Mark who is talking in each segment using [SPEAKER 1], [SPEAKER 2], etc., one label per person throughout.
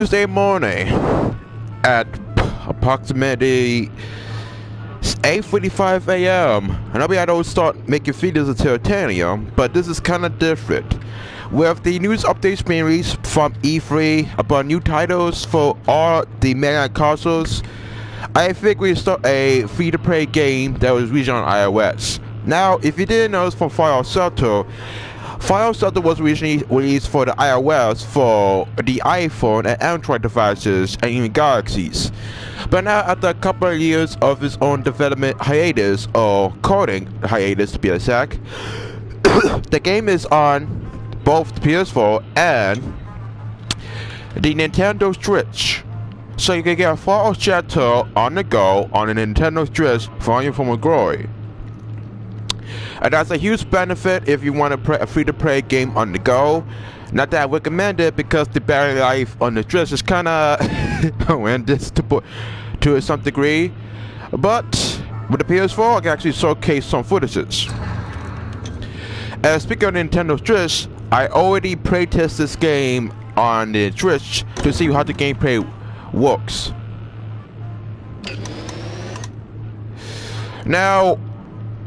[SPEAKER 1] Tuesday morning at approximately 8:45 a.m. And I don't start making videos until 10 a.m. But this is kind of different. With the news updates being released from E3 about new titles for all the mega consoles, I think we start a free-to-play game that was released on iOS. Now, if you didn't know, it's from Fire Shelter. Fire Shelter was originally released for the iOS, for the iPhone and Android devices, and even Galaxies. But now, after a couple of years of its own development hiatus, or coding hiatus to be exact, the game is on both the PS4 and the Nintendo Switch. So you can get Fire Shelter on the go on a Nintendo Switch for your form of glory. And that's a huge benefit if you want to play a free-to-play game on the go. Not that I recommend it, because the battery life on the Switch is kind of horrendous to some degree. But with the PS4, I can actually showcase some footages. And speaking of Nintendo Switch, I already playtested this game on the Switch to see how the gameplay works. Now,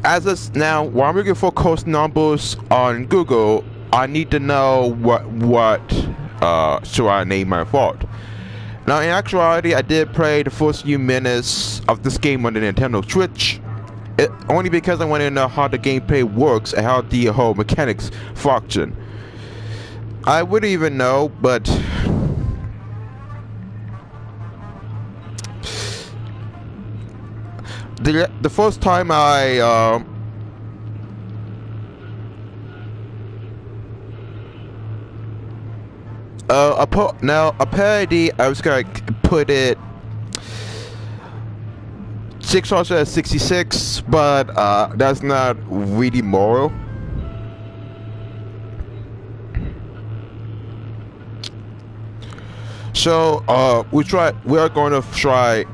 [SPEAKER 1] while I'm looking for course numbers on Google, I need to know what should I name my fault. Now, in actuality, I did play the first few minutes of this game on the Nintendo Switch, only because I want to know how the gameplay works and how the whole mechanics function. I wouldn't even know, but the first time apparently I was gonna put it 666, but that's not really moral. So we are going to try.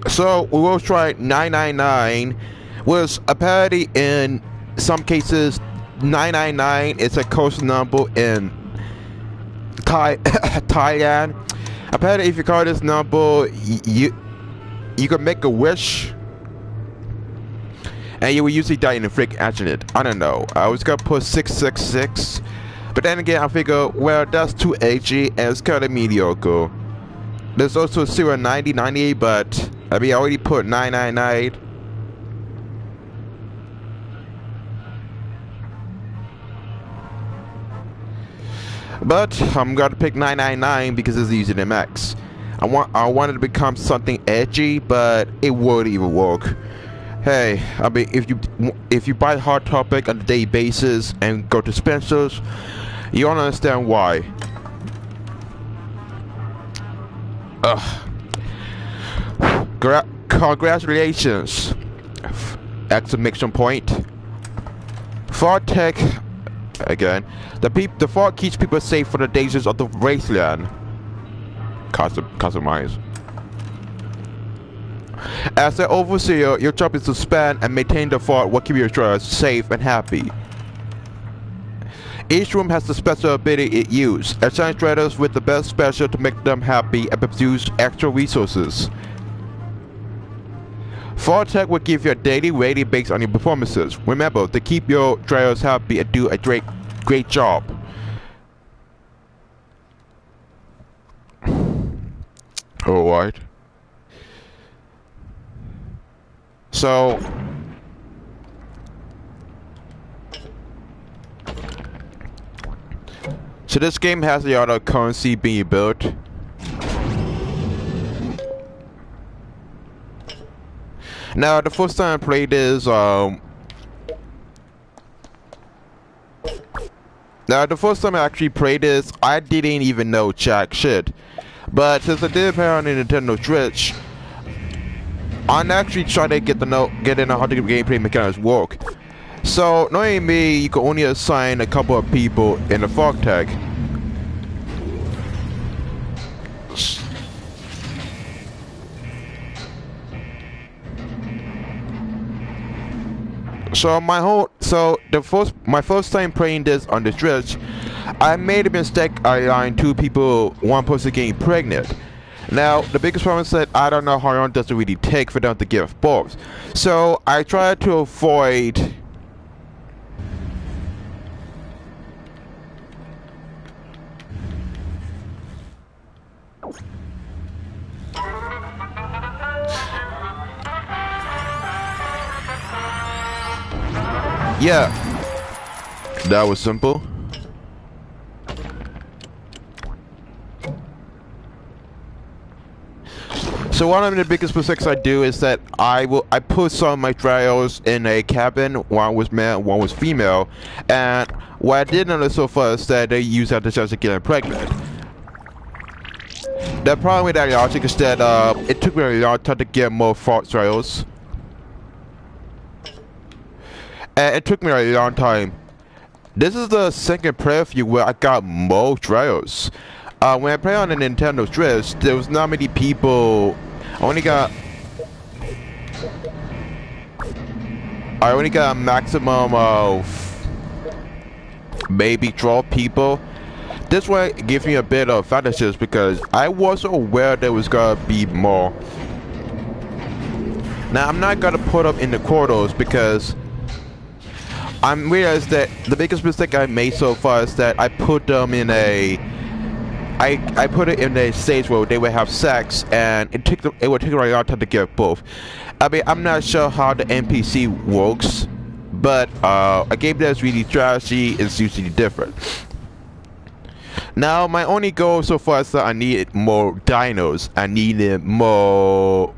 [SPEAKER 1] So we will try 999, which apparently in some cases 999 is a coast number in Thailand. Apparently, if you call this number, you can make a wish, and you will usually die in a freak accident. I don't know. I was gonna put 666, but then again I figure, well, that's too edgy and it's kind of mediocre. There's also 090, 98, but I mean, I already put 999. But I'm gonna pick 999 because it's easier than max. I wanted to become something edgy, but it wouldn't even work. Hey, I mean, if you buy Hot Topic on a daily basis and go to Spencer's, you don't understand why. Congratulations! Exclamation point. Far Tech again. The fort keeps people safe from the dangers of the wasteland. Customize. As an overseer, your job is to span and maintain the fort while keeping your traders safe and happy. Each room has the special ability it uses. Assign traders with the best special to make them happy and produce extra resources. Fort Tech will give you a daily rating based on your performances. Remember to keep your traders happy and do a great job. Alright. So this game has the other currency being built. Now, the first time I played this, I actually played this, I didn't even know jack shit. But since I did play on the Nintendo Switch, I'm actually trying to get in how the gameplay mechanics work. So, knowing me, you can only assign a couple of people in the Fog Tag. So my first time playing this on the Switch, I made a mistake. I aligned two people, one person getting pregnant. Now the biggest problem is that I don't know how long does it really take for them to give birth. So I tried to avoid. Yeah, that was simple. So one of the biggest mistakes I do is that I put some of my trials in a cabin. One was male, one was female, and what I did notice so far is that they use that to chance of getting pregnant. The problem with that logic is that it took me a long time to get more false trials. And it took me a long time. This is the second playthrough where I got more trials. When I played on the Nintendo Switch, there was not many people. I only got a maximum of maybe 12 people. This way it gives me a bit of advantages because I wasn't aware there was gonna be more. Now I'm not gonna put up in the quarters because I realized that the biggest mistake I made so far is that I put them in a I put it in a stage where they would have sex, and it would take a long time to get both. I mean, I'm not sure how the NPC works, but a game that's really strategy is usually different. Now, my only goal so far is that I needed more dinos. I needed more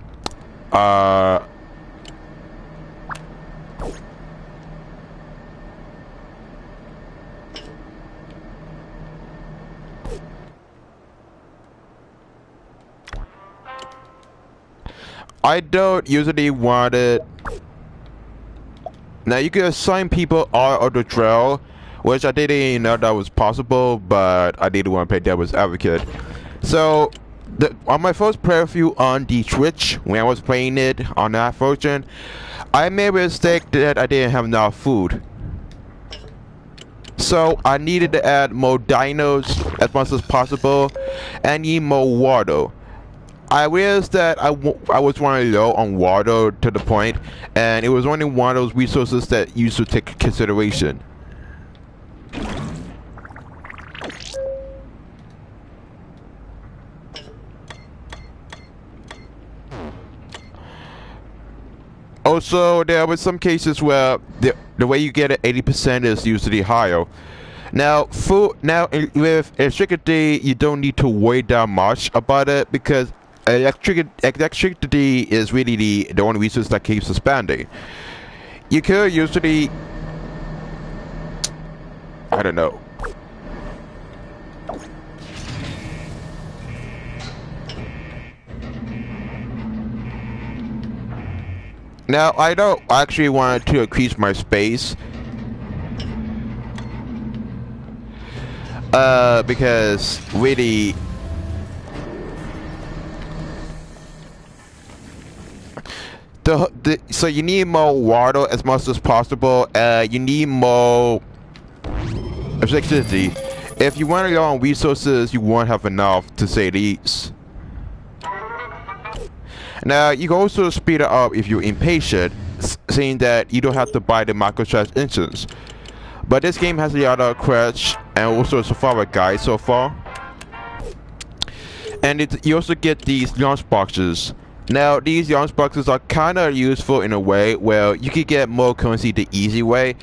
[SPEAKER 1] I don't usually want it. Now you can assign people all of the trail, which I didn't even know that was possible, but I didn't want to play devil's advocate. So, on my first playthrough on the Switch, when I was playing it on that version, I made a mistake that I didn't have enough food. So I needed to add more dinos as much as possible, and need more water. I realized that I was running low on water to the point, and it was only one of those resources that you should take consideration. Also, there were some cases where the way you get it 80% is usually higher. Now, with electricity, you don't need to worry that much about it because electricity is really the only resource that keeps expanding. You could usually, I don't know. Now, I don't actually want to increase my space. Because really, so you need more water as much as possible. You need more electricity. If you run low on resources, you won't have enough to say the least. Now, you can also speed it up if you're impatient, saying that you don't have to buy the microtrash instance. But this game has a lot of crash and also a survivor guide so far. And you also get these launch boxes. Now, these launch boxes are kind of useful in a way where you can get more currency the easy way.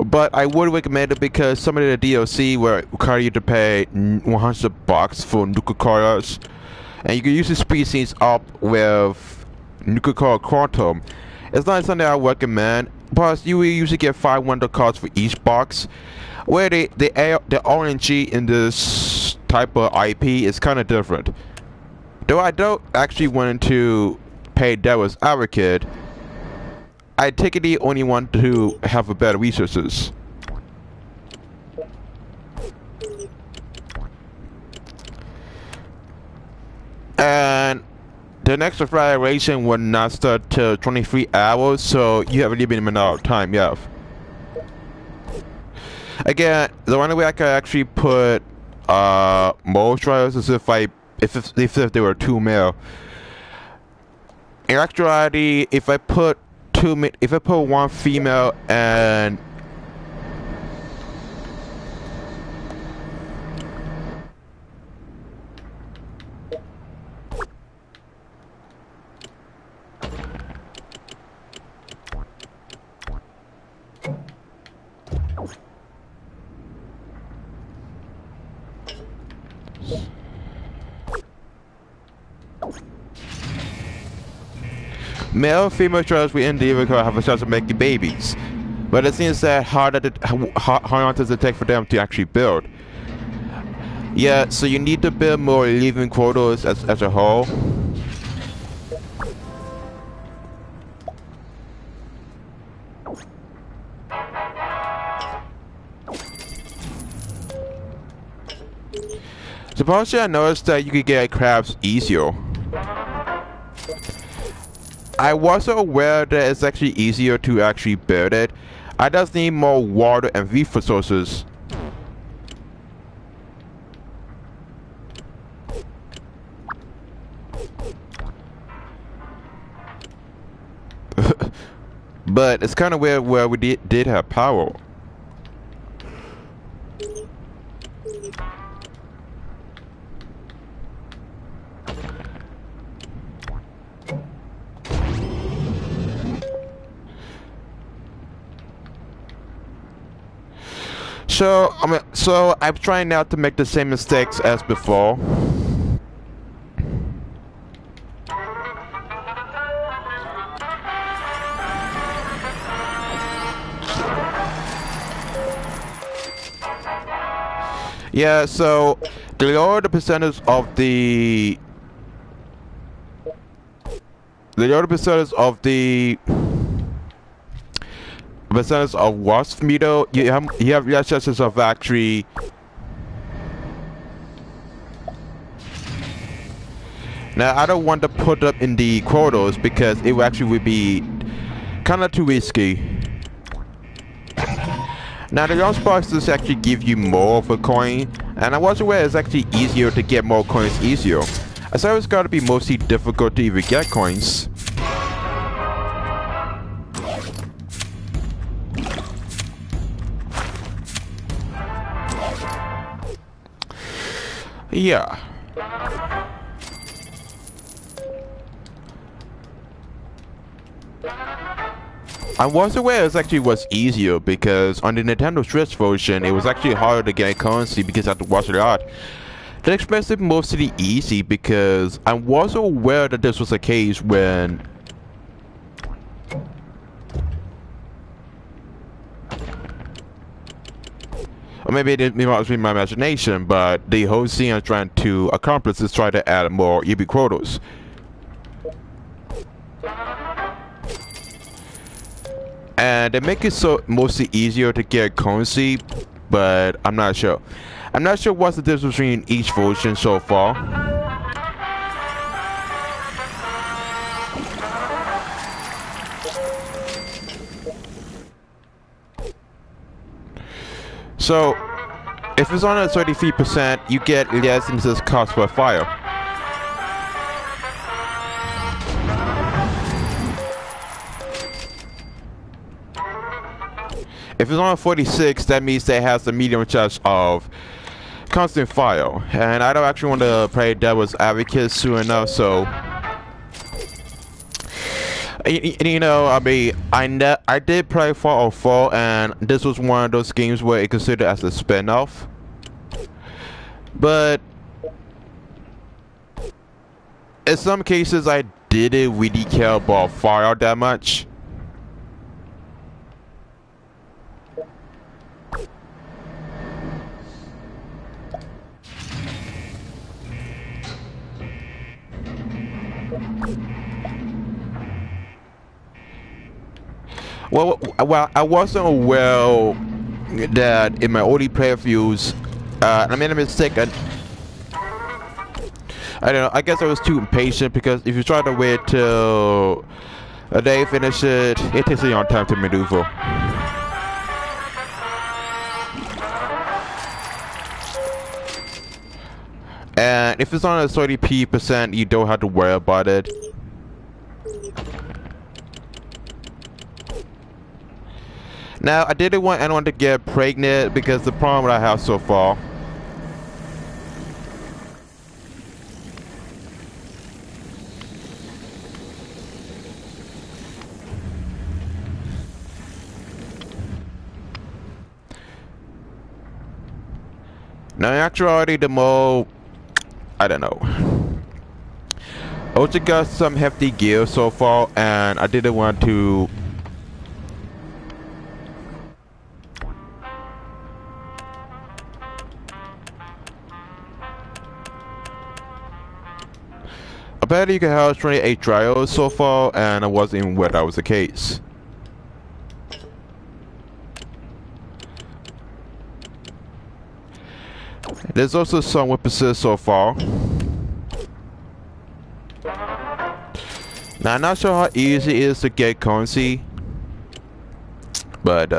[SPEAKER 1] But I would recommend it because some of the DLC will require you to pay $100 for nuclear cars. And you can use the speed scenes up with nuclear quantum. It's not something I recommend. Plus, you will usually get 500 cards for each box. Where the RNG in this type of IP is kind of different. Though I don't actually want to pay devil's advocate, I typically only want to have a better resources. And The next evaluation will not start till 23 hours, so you have a little bit of time, yeah. Again, the only way I could actually put more trials is if they were 2 male. In actuality, if I put 1 female and male female trials within the vehicle have a chance of making babies, but it seems that how long does it take for them to actually build? Yeah, so you need to build more living quarters as a whole. Supposedly I noticed that you could get crabs easier. I wasn't aware that it's actually easier to actually build it. I just need more water and resources. But it's kind of weird where we did have power. So I'm trying now to make the same mistakes as before. Yeah, so the lower the percentage of the percentage of wasp meter, you have less chances of actually now. I don't want to put up in the quotas because it actually would be kind of too risky. Now the young boxes actually give you more of a coin, and I was aware it's actually easier to get more coins easier. I thought it's gotta be mostly difficult to even get coins. Yeah. I was aware it actually was easier because on the Nintendo Switch version it was actually harder to get currency because I had to watch it out. The expensive mostly easy because I was aware that this was the case when or maybe it might be my imagination, but the whole scene I'm trying to accomplish is try to add more EB quotas. And they make it so mostly easier to get currency, but I'm not sure. I'm not sure what's the difference between each version so far. So, if it's on at 33%, you get less than this cost per fire. If it's on 46, that means that it has the medium chance of constant fire. And I don't actually want to play Devil's Advocate soon enough, so you know, I mean, I did play Fallout 4, and this was one of those games where it considered as a spin-off. But in some cases, I didn't really care about Fallout that much. Well, I wasn't aware that in my early playthroughs, I made a mistake. I don't know. I guess I was too impatient because if you try to wait till a day finish it, it takes a long time to maneuver. And if it's on a 30%, you don't have to worry about it. Now, I didn't want anyone to get pregnant because the problem that I have so far. Now, in actuality, the mode, I don't know. I also got some hefty gear so far, and I didn't want to. Apparently, you can have 28 trials so far, and I wasn't even aware that was the case. There's also some weapons so far. Now, I'm not sure how easy it is to get currency, but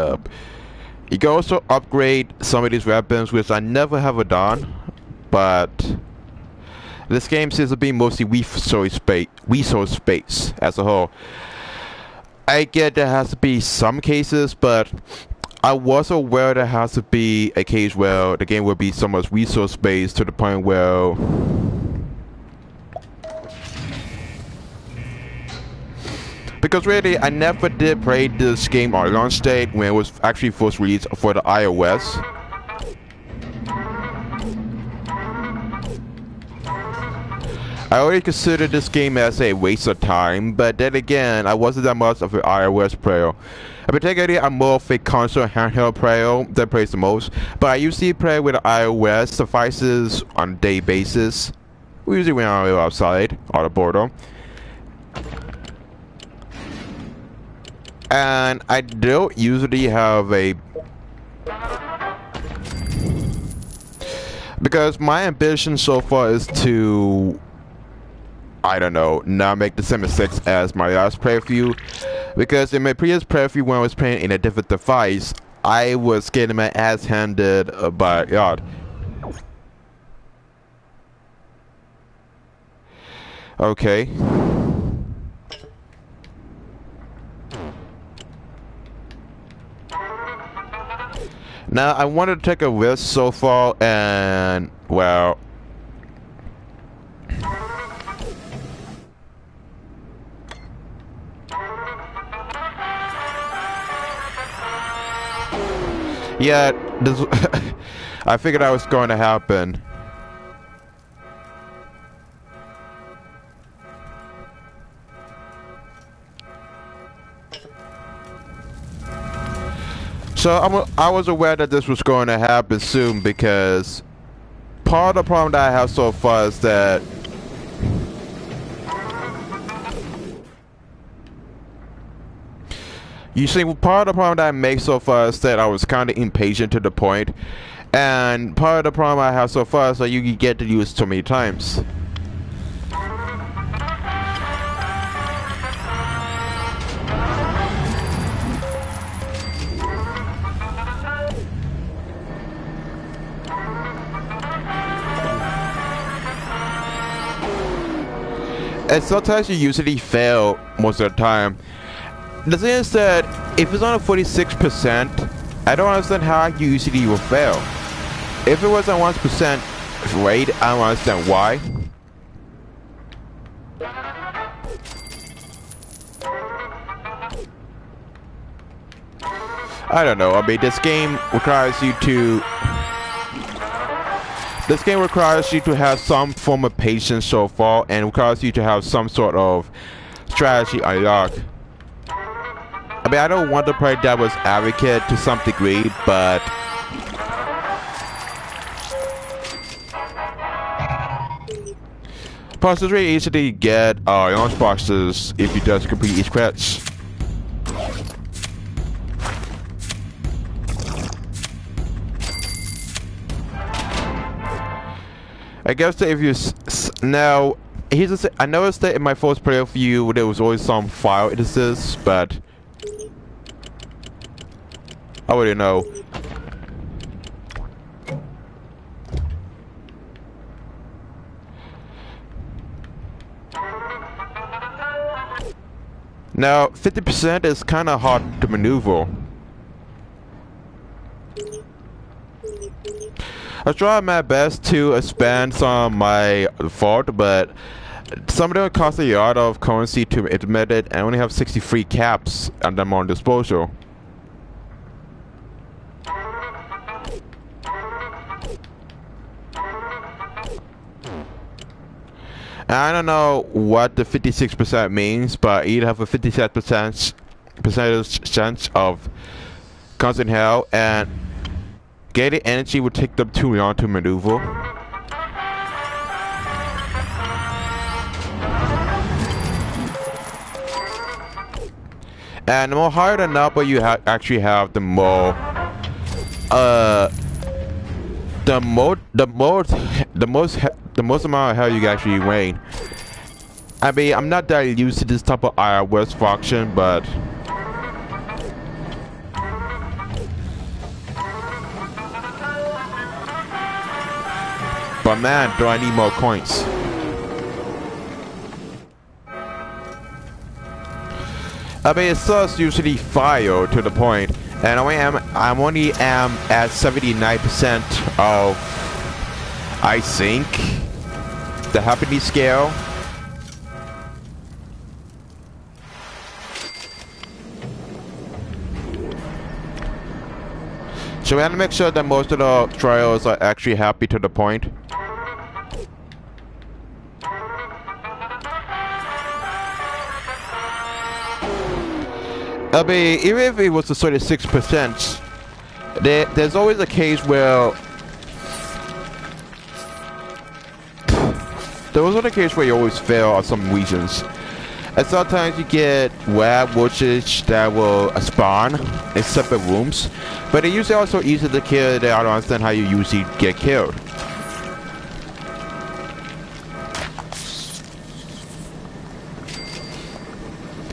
[SPEAKER 1] you can also upgrade some of these weapons, which I never have done. But this game seems to be mostly resource space as a whole. I get there has to be some cases, but I was aware there has to be a case where the game will be so much resource based to the point where because really I never did play this game on launch date when it was actually first released for the iOS. I already considered this game as a waste of time, but then again, I wasn't that much of an iOS player. Particularly, I'm more of a console handheld player that plays the most, but I usually play with iOS devices on a daily basis. Usually when I'm outside, or the border. And I don't usually have a... Because my ambition so far is to... I don't know, not make the same mistakes as my last playthrough. Because in my previous playthrough when I was playing in a different device, I was getting my ass handed by God. Okay. Now I wanted to take a risk so far and, well... Yeah, this I figured that was going to happen. So I was aware that this was going to happen soon because part of the problem that I have so far is that you see, part of the problem that I make so far is that I was kind of impatient to the point, and part of the problem I have so far is that you get to use too many times. And sometimes you usually fail most of the time. The thing is that if it's on a 46%, I don't understand how you usually will fail. If it was on 1% rate, I don't understand why. I don't know. I mean, this game requires you to... This game requires you to have some form of patience so far, and requires you to have some sort of strategy unlocked. I mean, I don't want to play devil's advocate to some degree, but... Plus, it's really easy to get launch boxes if you just complete each quest. I guess that if you now here's I noticed that in my first playthrough there was always some file instances, but I already know. Now 50% is kind of hard to maneuver. I tried my best to expand some of my fort, but some of them cost a lot of currency to implement it, and I only have 63 caps and them on disposal. And I don't know what the 56% means, but you'd have a 57% chance of constant hell, and gated energy would take them too long to maneuver. And the more higher the number you actually have, the more the most amount of hell you can actually rain. I mean, I'm not that used to this type of iOS function, but man, do I need more coins. I mean, it does usually fire to the point, and I'm only at 79% of, I think, the happiness scale. So we have to make sure that most of the trials are actually happy to the point. I mean, even if it was the 36%, there's always a case where you always fail on some reasons. And sometimes you get web witches that will spawn in separate rooms, but it's usually also easy to kill that I don't understand how you usually get killed.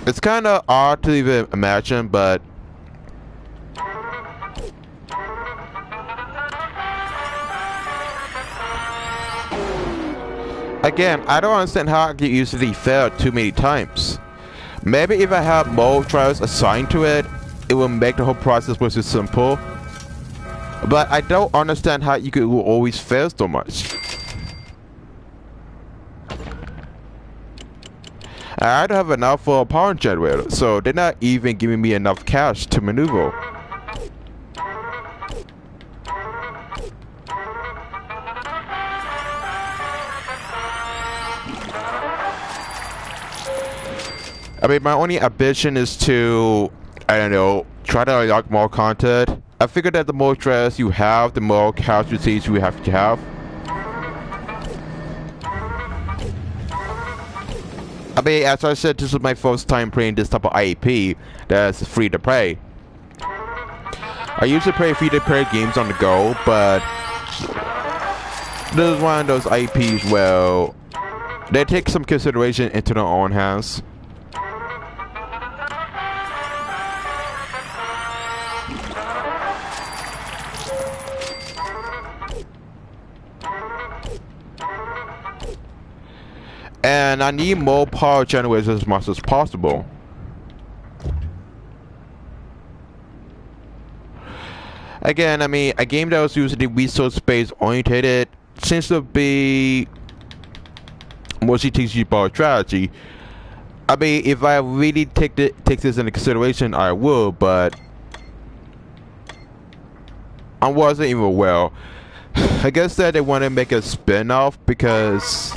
[SPEAKER 1] It's kind of odd to even imagine, but again, I don't understand how I can usually fail too many times. Maybe if I have more trials assigned to it, it will make the whole process more simple. But I don't understand how you could always fail so much. I don't have enough for a power generator, so they're not even giving me enough cash to maneuver. I mean, my only ambition is to, I don't know, try to unlock more content. I figured that the more stress you have, the more casualties you have to have. I mean, as I said, this is my first time playing this type of IEP that's free to play. I usually play free to play games on the go, but this is one of those IEPs where they take some consideration into their own hands. And I need more power generators as much as possible. Again, I mean, a game that was usually resource-based oriented seems to be mostly teaching you about strategy. I mean, if I really take this into consideration, I will, but I wasn't even well. I guess that they want to make a spin-off because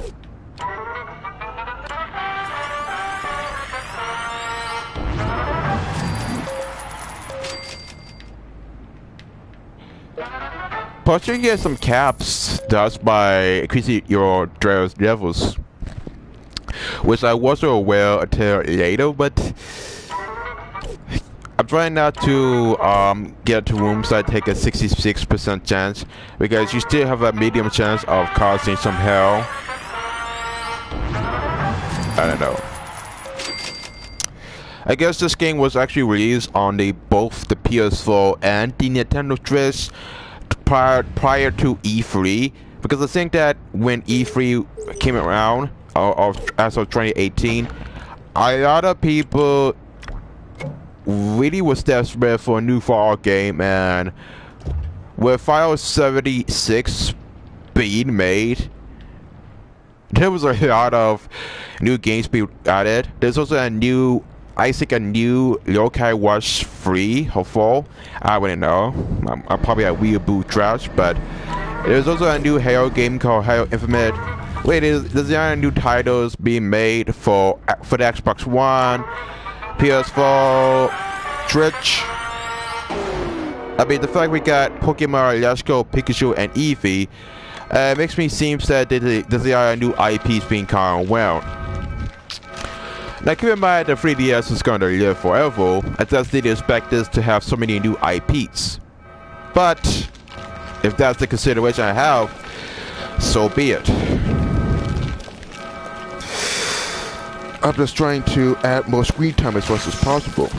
[SPEAKER 1] plus you get some caps just by increasing your Drell's levels, which I wasn't aware until later, but I'm trying not to get to rooms that take a 66% chance, because you still have a medium chance of causing some hell. I don't know. I guess this game was actually released on both the PS4 and the Nintendo Switch prior to E3, because I think that when E3 came around, as of 2018, a lot of people really was desperate for a new Fallout game, and with Fallout 76 being made, there was a lot of new games being added. There's also a new Yokai Watch 3 or 4. I wouldn't know. I'm probably a weeaboo trash, but there's also a new Halo game called Halo Infinite. Wait, there's new titles being made for the Xbox One, PS4, Switch. I mean, the fact we got Pokemon Let's Go, Pikachu, and Eevee makes me seem that there's a new IPs being kind of well. Now, keep in mind that 3DS is going to live forever. I just didn't expect this to have so many new IPs. But if that's the consideration I have, so be it. I'm just trying to add more screen time as much as possible.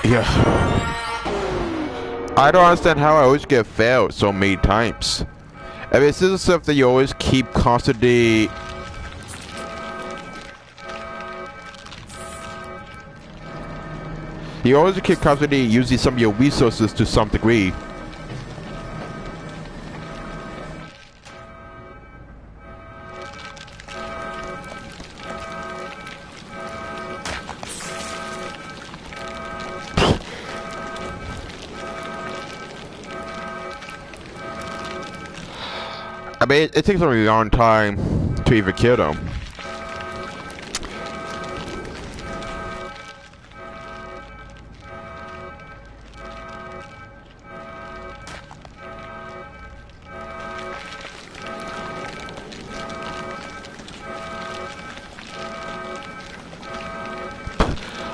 [SPEAKER 1] Yeah. I don't understand how I always get failed so many times. I mean, this is stuff that you always keep constantly... You always keep constantly using some of your resources to some degree. I mean, it takes a really long time to even kill them.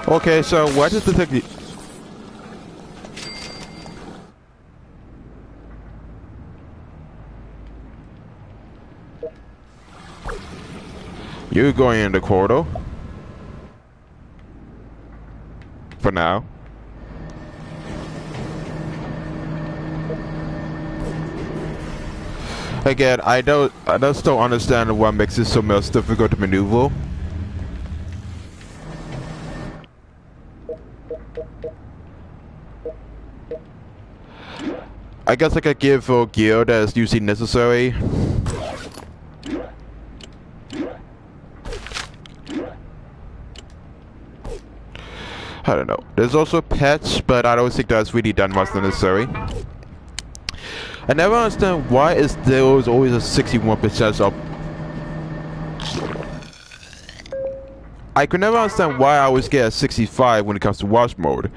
[SPEAKER 1] Okay, so what is the technique? You're going in the corridor. For now. Again, I just don't understand what makes it so much difficult to maneuver. I guess I could give for gear that is usually necessary. I don't know. There's also pets, but I don't think that's really that much necessary. I never understand why there was always a 61% of... I could never understand why I always get a 65 when it comes to watch mode.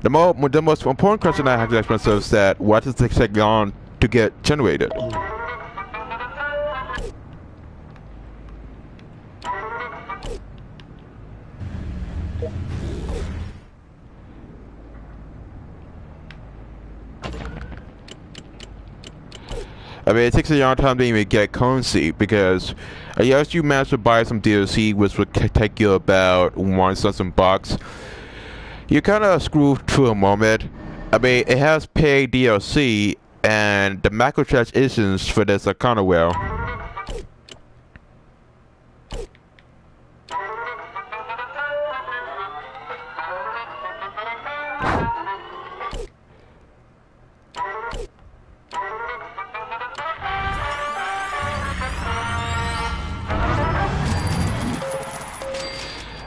[SPEAKER 1] The most important question I have to ask myself is that what does it take long to get generated? I mean, it takes a long time to even get currency, because yes, you manage to buy some DLC, which would take you about $1,000. You kind of screwed through a moment. I mean, it has paid DLC, and the microtransactions for this are kind of well.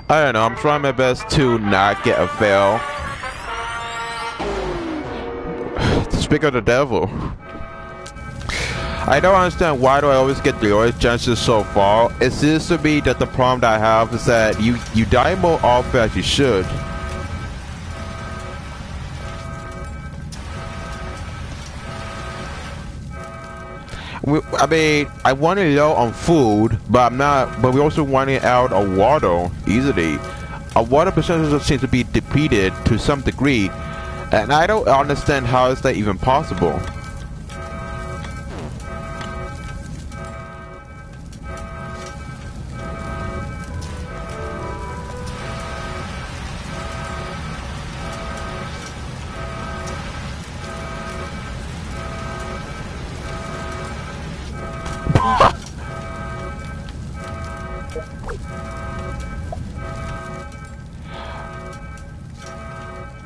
[SPEAKER 1] I don't know, I'm trying my best to not get a fail. Speak of the devil. I don't understand why do I always get the lowest chances so far. It seems to be that the problem that I have is that you die more often as you should. I mean, I want it low on food, but I'm not. But we also want it out of water easily. Our water percentage seems to be depleted to some degree, and I don't understand how is that even possible.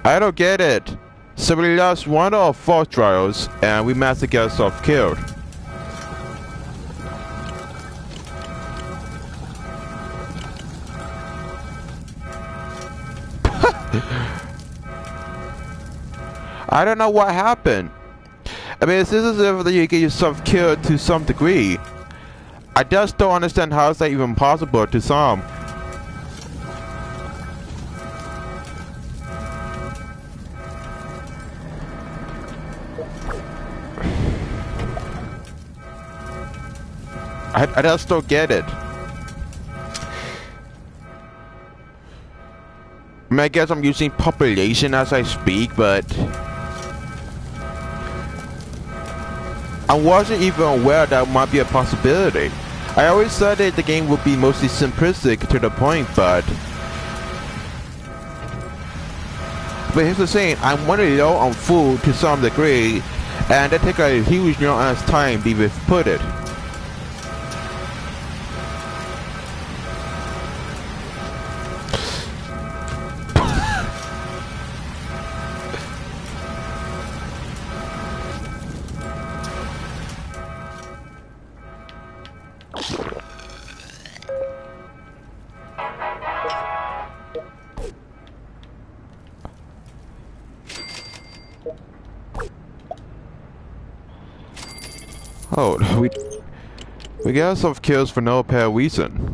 [SPEAKER 1] I don't get it. So we lost one of our 4 trials and we managed to get ourselves killed. I don't know what happened. I mean, this is if you get yourself killed to some degree. I just don't understand how is that even possible to some. I just don't get it. I mean, I guess I'm using population as I speak, but I wasn't even aware that might be a possibility. I always said that the game would be mostly simplistic to the point, but here's the thing, I'm running low on food to some degree, and it takes a huge amount of time to even put it. Oh, we got ourselves kills for no apparent reason.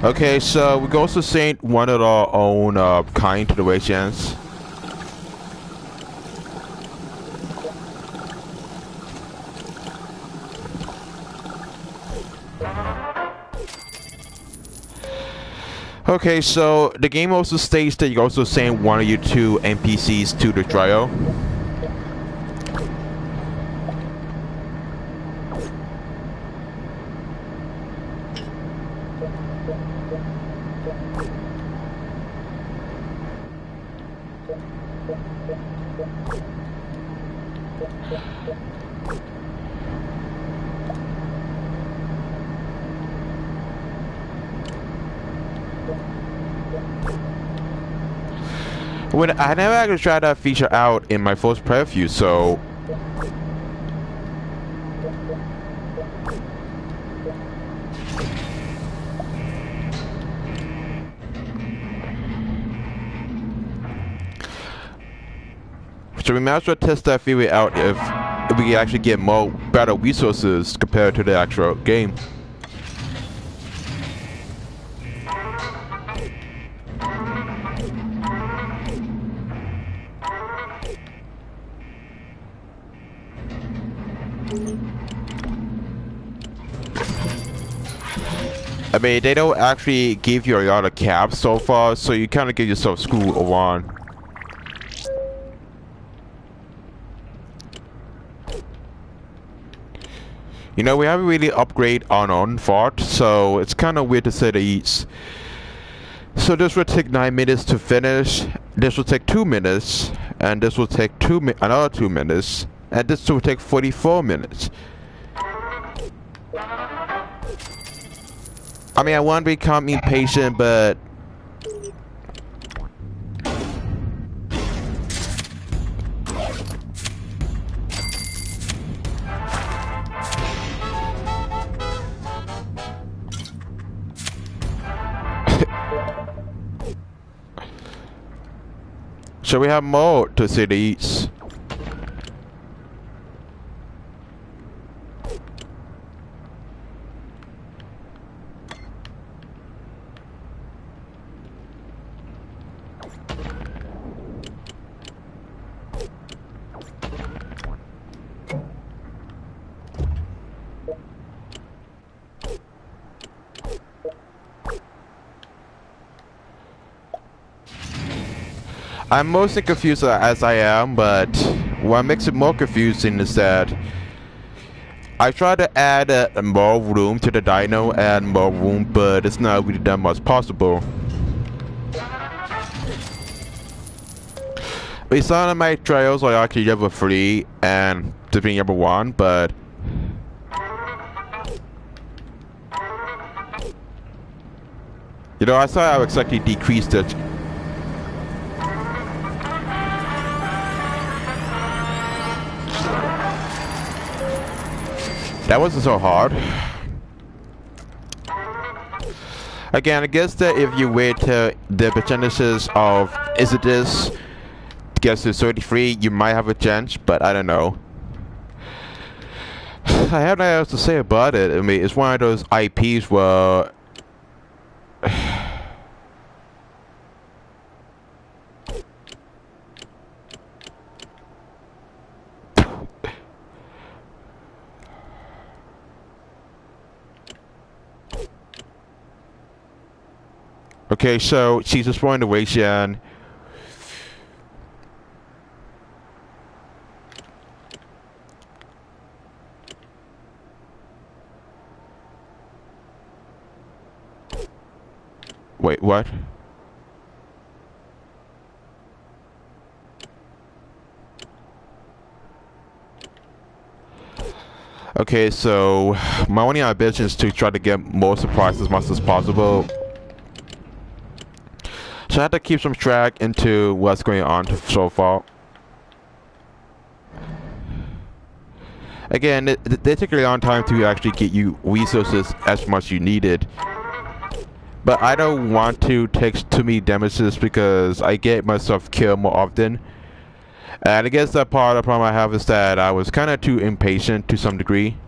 [SPEAKER 1] Okay, so we also sent one of our own kind to the wastelands. Okay, so the game also states that you also send one of your 2 NPCs to the trial. When I never actually tried that feature out in my first preview, so we might as well test that theory out if we can actually get more better resources compared to the actual game. I mean, they don't actually give you a lot of caps so far, so you kind of get yourself screwed around. You know, we haven't really upgraded our own fort, so it's kind of weird to say the least. So this will take 9 minutes to finish, this will take 2 minutes, and this will take another 2 minutes, and this will take 44 minutes. I mean, I want to become impatient, but So we have more to cities. I'm mostly confused as I am, but what makes it more confusing is that I tried to add more room to the dino and more room, but it's not really that much possible. Some of my trails are actually level 3 and being level 1, but you know, I thought I would exactly decrease the that wasn't so hard. Again, I guess that if you wait till the percentages of incidents gets to 33, you might have a chance, but I don't know. I have nothing else to say about it. I mean, it's one of those IPs where okay, so she's exploring the Wasteland. Wait, what? Okay, so my only ambition is to try to get more surprises as much as possible. So I have to keep some track into what's going on so far. Again, they take a long time to actually get you resources as much as you needed. But I don't want to take too many damages because I get myself killed more often. And I guess that part of the problem I have is that I was kind of too impatient to some degree.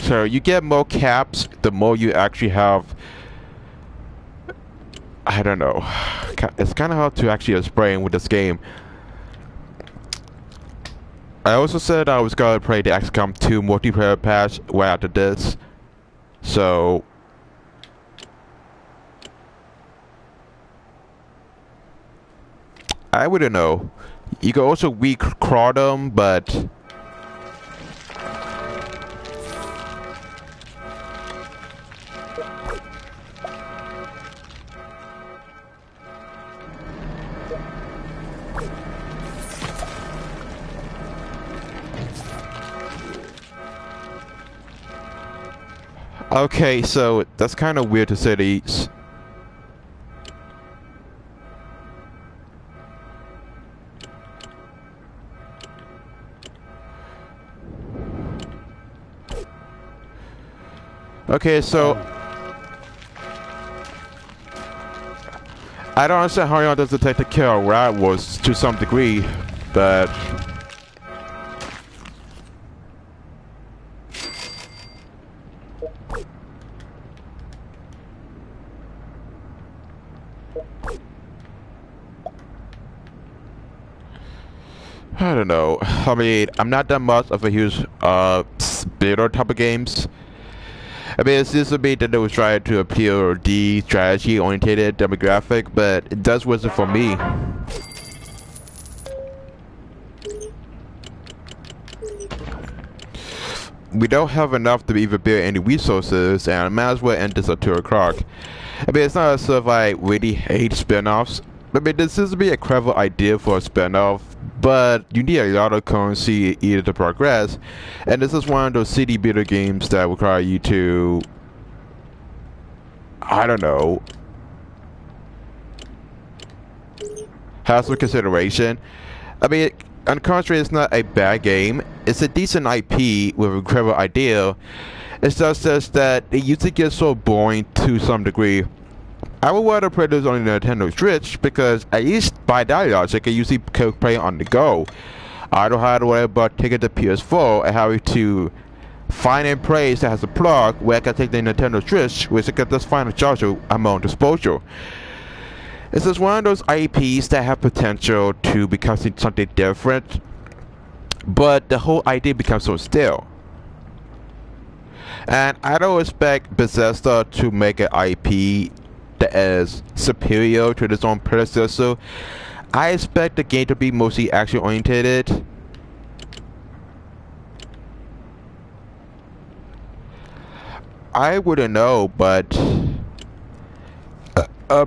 [SPEAKER 1] So you get more caps, the more you actually have. I don't know. It's kind of hard to actually explain with this game. I also said I was gonna play the XCOM 2 multiplayer patch right after this. So I wouldn't know. You can also recrawl them, but okay, so that's kind of weird to say the least. Okay, so I don't understand how y'all does detect the kill where I was to some degree, but I don't know. I mean, I'm not that much of a huge builder type of games. I mean, it seems to me that they was trying to appeal the strategy-oriented demographic, but it does wasn't for me. We don't have enough to even build any resources, and I might as well end this at 2 o'clock. I mean, it's not as if I really hate spin-offs. I mean, this seems to be a clever idea for a spin-off, but you need a lot of currency either to progress, and this is one of those city builder games that require you to, I don't know, have some consideration. I mean, on the contrary, it's not a bad game. It's a decent IP with a clever idea. It's just that it usually gets so boring to some degree. I would rather play this on the Nintendo Switch because at least by that logic, I usually can play on the go. I don't have to worry about taking the PS4 and having to find a place that has a plug where I can take the Nintendo Switch, which I can just find a charger at my own disposal. It's just one of those IPs that have potential to become something different, but the whole idea becomes so stale. And I don't expect Bethesda to make an IP that is superior to its own predecessor. I expect the game to be mostly action oriented. I wouldn't know, but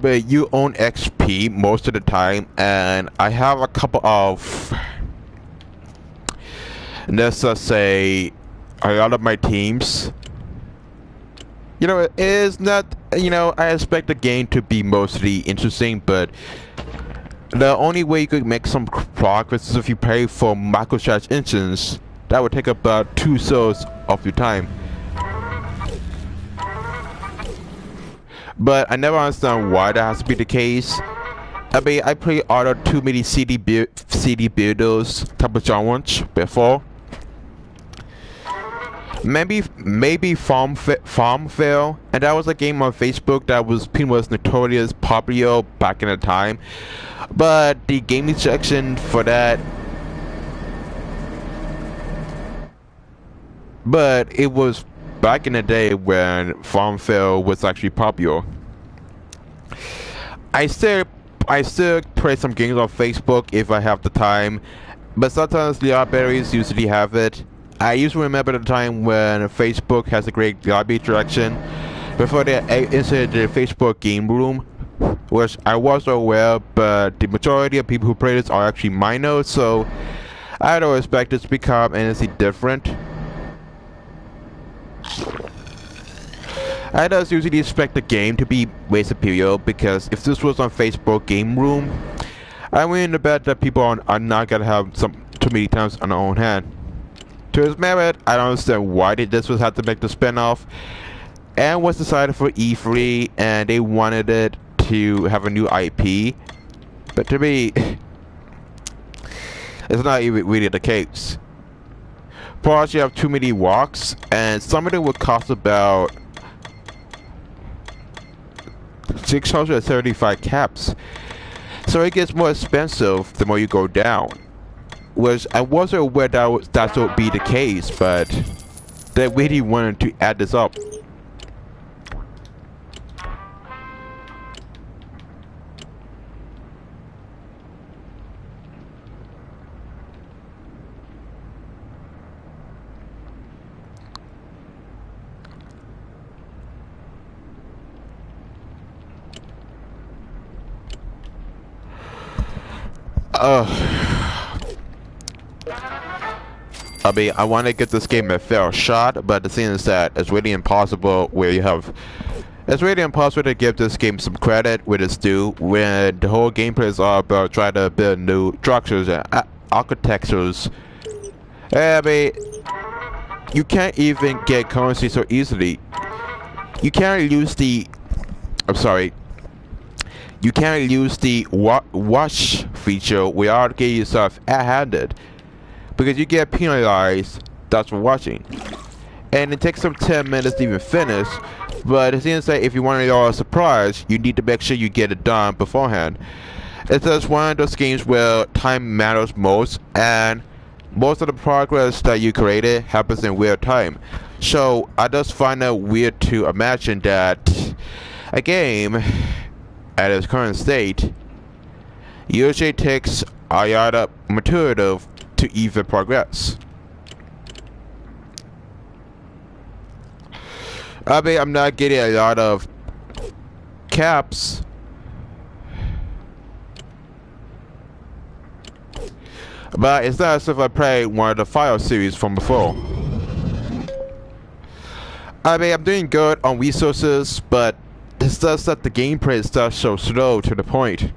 [SPEAKER 1] you own XP most of the time, and I have a couple of, let's just say, a lot of my teams. You know, it is not, you know, I expect the game to be mostly interesting, but the only way you could make some progress is if you pay for microtransactions. That would take about 2/3 of your time. But I never understand why that has to be the case. I mean, I played other too many CD builders type of genres before. Maybe Farmville, and that was a game on Facebook that was pretty much notorious popular back in the time. But the gaming section for that, but it was back in the day when Farmville was actually popular. I still play some games on Facebook if I have the time, but sometimes the libraries usually have it. I used to remember the time when Facebook has a great library direction before they inserted the Facebook game room, which I was aware, but the majority of people who play this are actually minors, so I don't expect this to become anything different. I just usually expect the game to be way superior, because if this was on Facebook game room, I'm willing to bet that people are not gonna have too many times on their own hand. To its merit, I don't understand why this was had to make the spin-off, and was decided for E3, and they wanted it to have a new IP, but to me, it's not even really the case. Plus, you have too many walks, and some of them would cost about 675 caps, so it gets more expensive the more you go down. Which I wasn't aware that would be the case, but they really wanted to add this up. I mean, I want to get this game a fair shot, but the thing is that it's really impossible it's really impossible to give this game some credit with its due when the whole gameplay is all about trying to build new structures and architectures. I mean, you can't even get currency so easily. You can't use the, you can't use the watch feature without getting yourself handed, because you get penalized just for watching, and it takes some 10 minutes to even finish. But it seems like if you want it all a surprise, you need to make sure you get it done beforehand. It's just one of those games where time matters most, and most of the progress that you created happens in real time. So I just find it weird to imagine that a game at its current state usually takes a lot of material to even progress. I mean, I'm not getting a lot of caps. But it's not as if I played one of the Fire series from before. I mean, I'm doing good on resources, but it's just that the gameplay is just so slow to the point.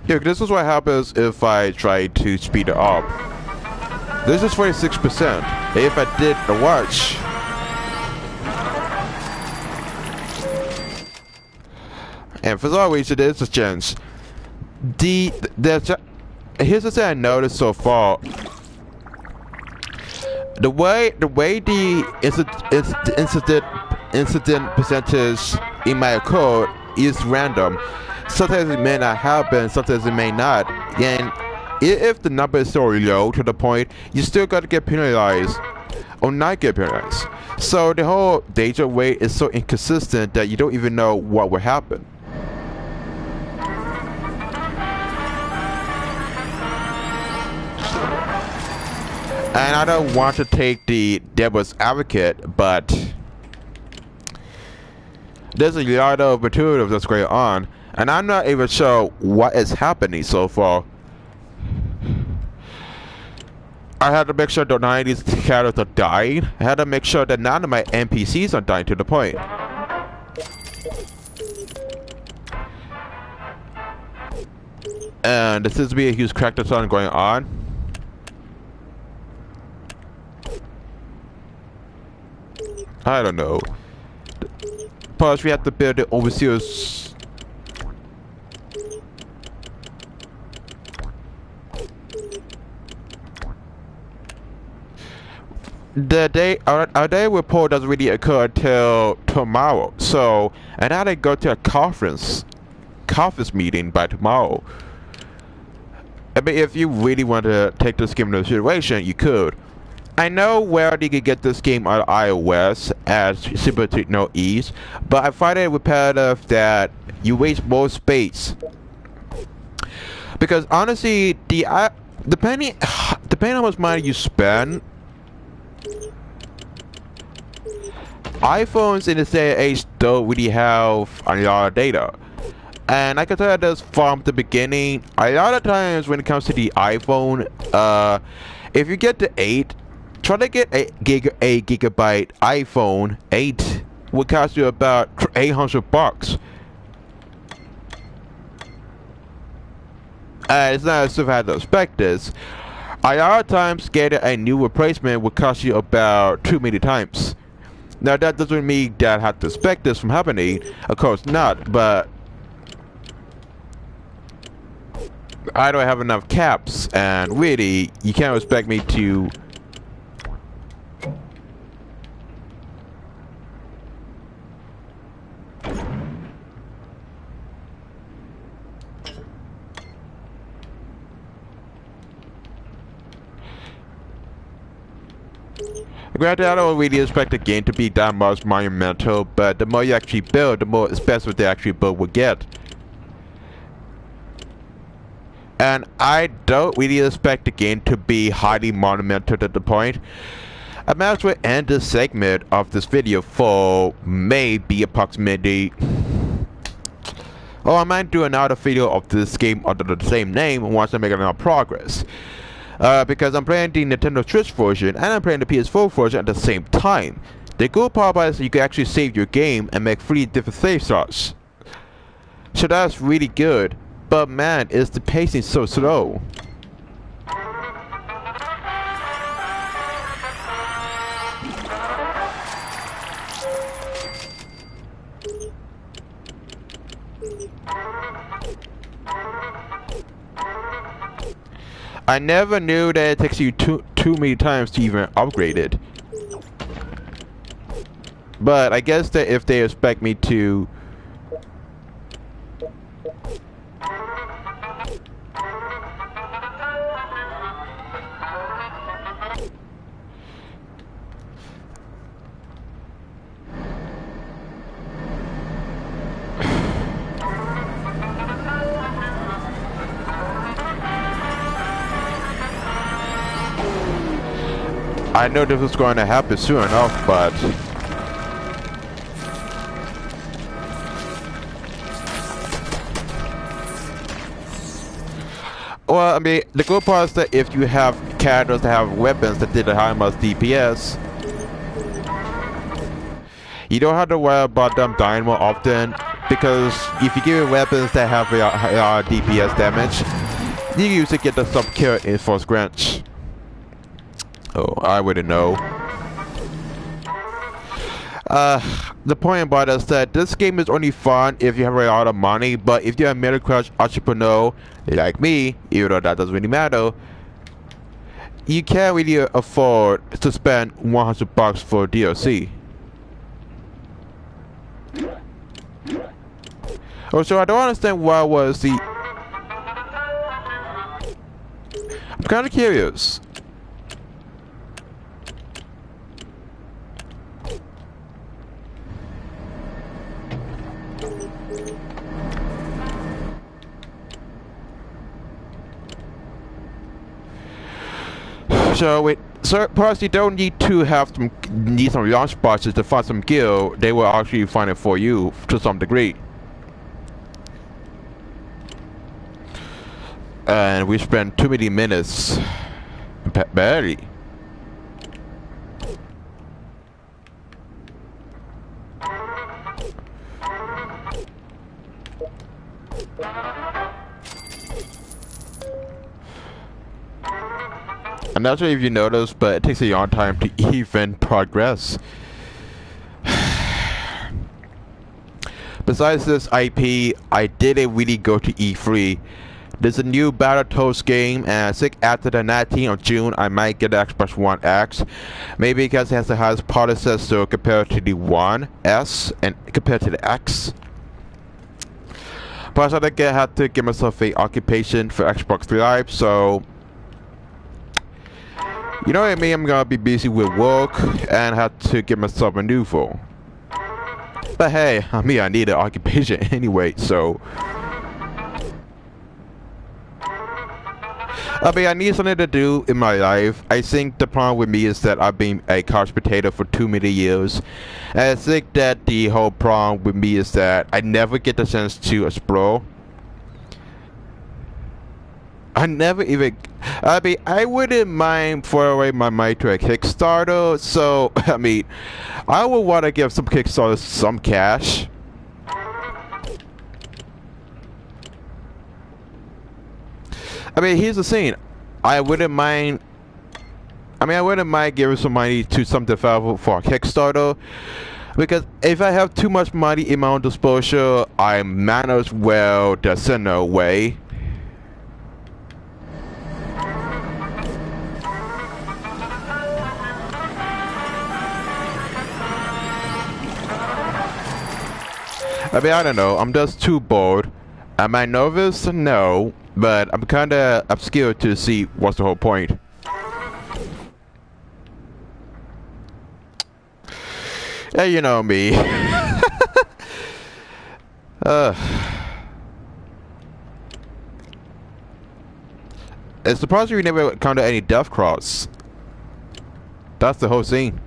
[SPEAKER 1] Yeah, this is what happens if I try to speed it up. This is 46%. If I did the watch, and for some reason, there's a chance. Here's the thing I noticed so far. The way the incident percentage in my code is random. Sometimes it may not happen, sometimes it may not. And if the number is so low to the point, you still got to get penalized or not get penalized. So the whole data rate is so inconsistent that you don't even know what will happen. And I don't want to take the devil's advocate, but there's a lot of material that's going on, and I'm not even sure what is happening so far. I had to make sure that none of these characters are dying. I had to make sure that none of my NPCs are dying to the point. And there seems to be a huge crackdown going on. I don't know. Plus, we have to build the overseers. Our day report doesn't really occur until tomorrow. So, and I had to go to a conference meeting by tomorrow. I mean, if you really want to take this game into consideration, you could. I know where you can get this game on iOS as Super Techno Ease, but I find it repetitive that you waste more space. Because honestly, depending on how much money you spend, iPhones in this day and age don't really have a lot of data. And I can tell you this from the beginning, a lot of times when it comes to the iPhone, if you get the 8, try to get a gigabyte iPhone 8 would cost you about $800. It's not as if I had to expect this. A lot of times getting a new replacement would cost you about too many times. Now that doesn't mean that I have to expect this from happening, of course not, but I don't have enough caps, and really, you can't expect me to Granted, I don't really expect the game to be that much monumental, but the more you actually build, the more expensive the actual build will get. And I don't really expect the game to be highly monumental to the point. I might as well end this segment of this video for maybe approximately... Oh, I might do another video of this game under the same name once I make enough progress. Because I'm playing the Nintendo Switch version and I'm playing the PS4 version at the same time. The cool part about it is you can actually save your game and make 3 different save slots. So that's really good. But man, is the pacing so slow. I never knew that it takes you too many times to even upgrade it. But I guess that if they expect me to... I know this was going to happen soon enough, but well, I mean, the good part is that if you have characters that have weapons that did a high much DPS, you don't have to worry about them dying more often, because if you give it weapons that have a DPS damage, you usually get the sub-kill in for scratch. Oh, I wouldn't know. The point about it is that this game is only fun if you have a lot of money, but if you're a middle-class entrepreneur like me, even though that doesn't really matter, you can't really afford to spend $100 for DLC. Also, I don't understand why was the... I'm kind of curious. So wait, so perhaps you don't need to have some launch boxes to find some gear. They will actually find it for you to some degree. And we spent too many minutes. Barely. I'm not sure if you noticed, but it takes a long time to even progress. Besides this IP, I didn't really go to E3. There's a new Battletoads game, and I think after the 19th of June, I might get the Xbox One X. Maybe because it has the highest processor compared to the One S and compared to the X. Plus, I think I had to give myself a occupation for Xbox Live, so you know what I mean? I'm gonna be busy with work and have to give myself a new phone. But hey, I mean, I need an occupation anyway, so I mean, I need something to do in my life. I think the problem with me is that I've been a couch potato for too many years. And I think that the whole problem with me is that I never get the chance to explore. I never even... I mean, I wouldn't mind throwing away my money to a Kickstarter. So, I mean, I would want to give some Kickstarters some cash. I mean, here's the thing. I wouldn't mind giving some money to some developer for a Kickstarter, because if I have too much money in my own disposal, I might as well just send it away. I mean, I don't know. I'm just too bored. Am I nervous? No. But I'm kinda obscure to see what's the whole point. Yeah, you know me. It's surprising we never encountered any death cross. That's the whole scene.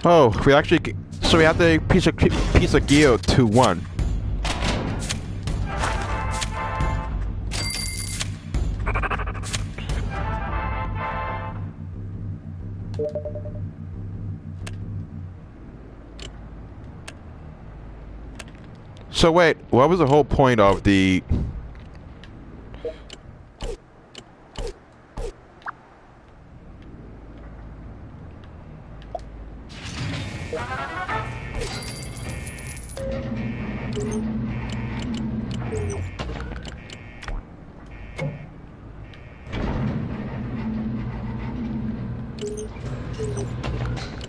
[SPEAKER 1] Oh, we actually, so we have the piece of gear to one. So wait, what was the whole point of the...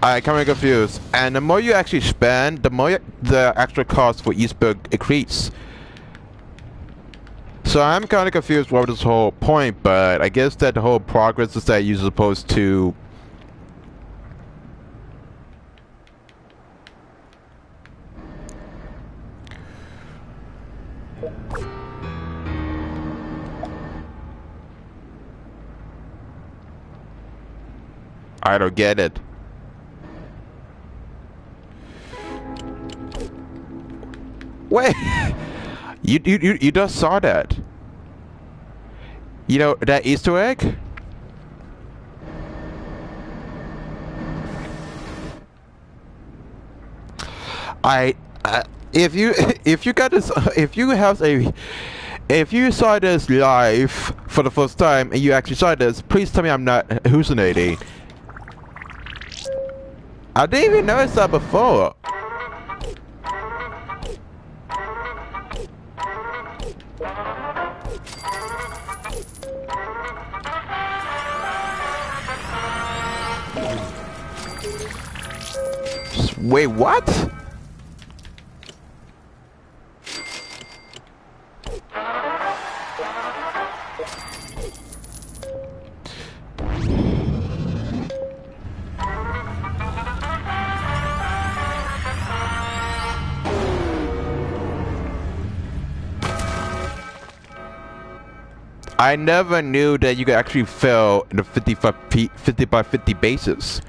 [SPEAKER 1] I kind of confused. And the more you actually spend, the more the extra cost for each book increase. So I'm kind of confused with this whole point, but I guess that the whole progress is that you're supposed to... I don't get it. Wait! You just saw that. You know, that Easter egg? If you got this, if you saw this live for the first time and you actually saw this, please tell me I'm not hallucinating. I didn't even notice that before. Wait, what? I never knew that you could actually fail in a 50 by 50 basis.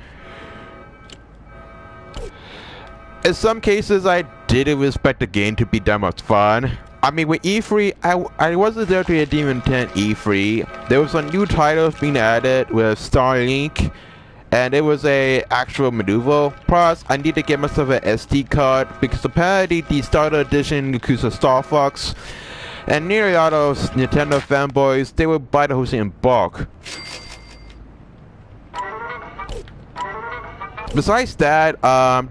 [SPEAKER 1] In some cases, I didn't expect the game to be that much fun. I mean, with E3, I wasn't there to even attend E3. There was some new titles being added with Starlink, and it was a actual maneuver. Plus, I need to get myself an SD card because apparently the starter edition includes a Star Fox. And nearly all those Nintendo fanboys, they would buy the whole thing in bulk. Besides that,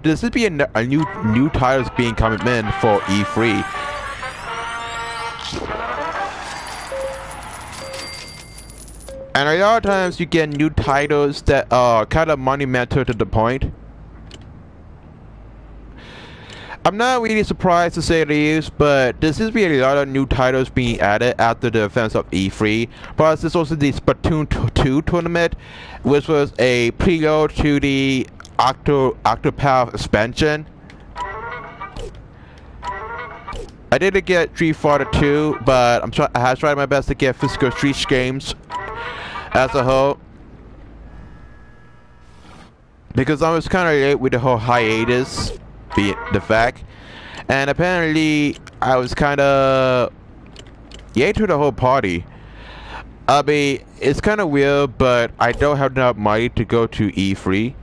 [SPEAKER 1] there should be a new titles being coming in for E3. And a lot of times you get new titles that are kind of monumental to the point. I'm not really surprised to say the least, but there seems to be a lot of new titles being added after the events of E3. Plus, there's also the Splatoon 2 tournament, which was a prelude to the Octopath expansion. I didn't get Street Fighter 2, but I have tried my best to get physical Street games as a whole. Because I was kind of late with the whole hiatus. Be the fact, and apparently I was kind of yay to the whole party. I mean, it's kind of weird, but I don't have enough money to go to E3.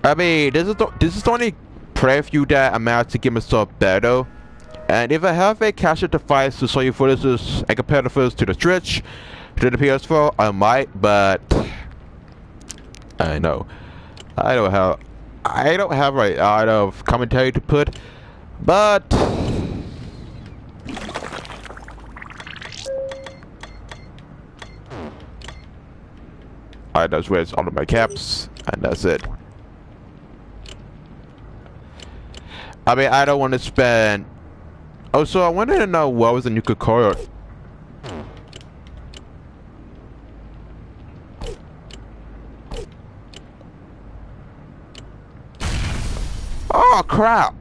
[SPEAKER 1] I mean, this is the only preview that I'm out to get myself better. And if I have a capture device to show you footages and compare the footage to the Switch, to the PS4, I might, but I know I don't have a lot of commentary to put, but I just wear all of my caps, and that's it. I mean, I don't want to spend. Oh, so I wanted to know what was the new tutorial. Oh crap!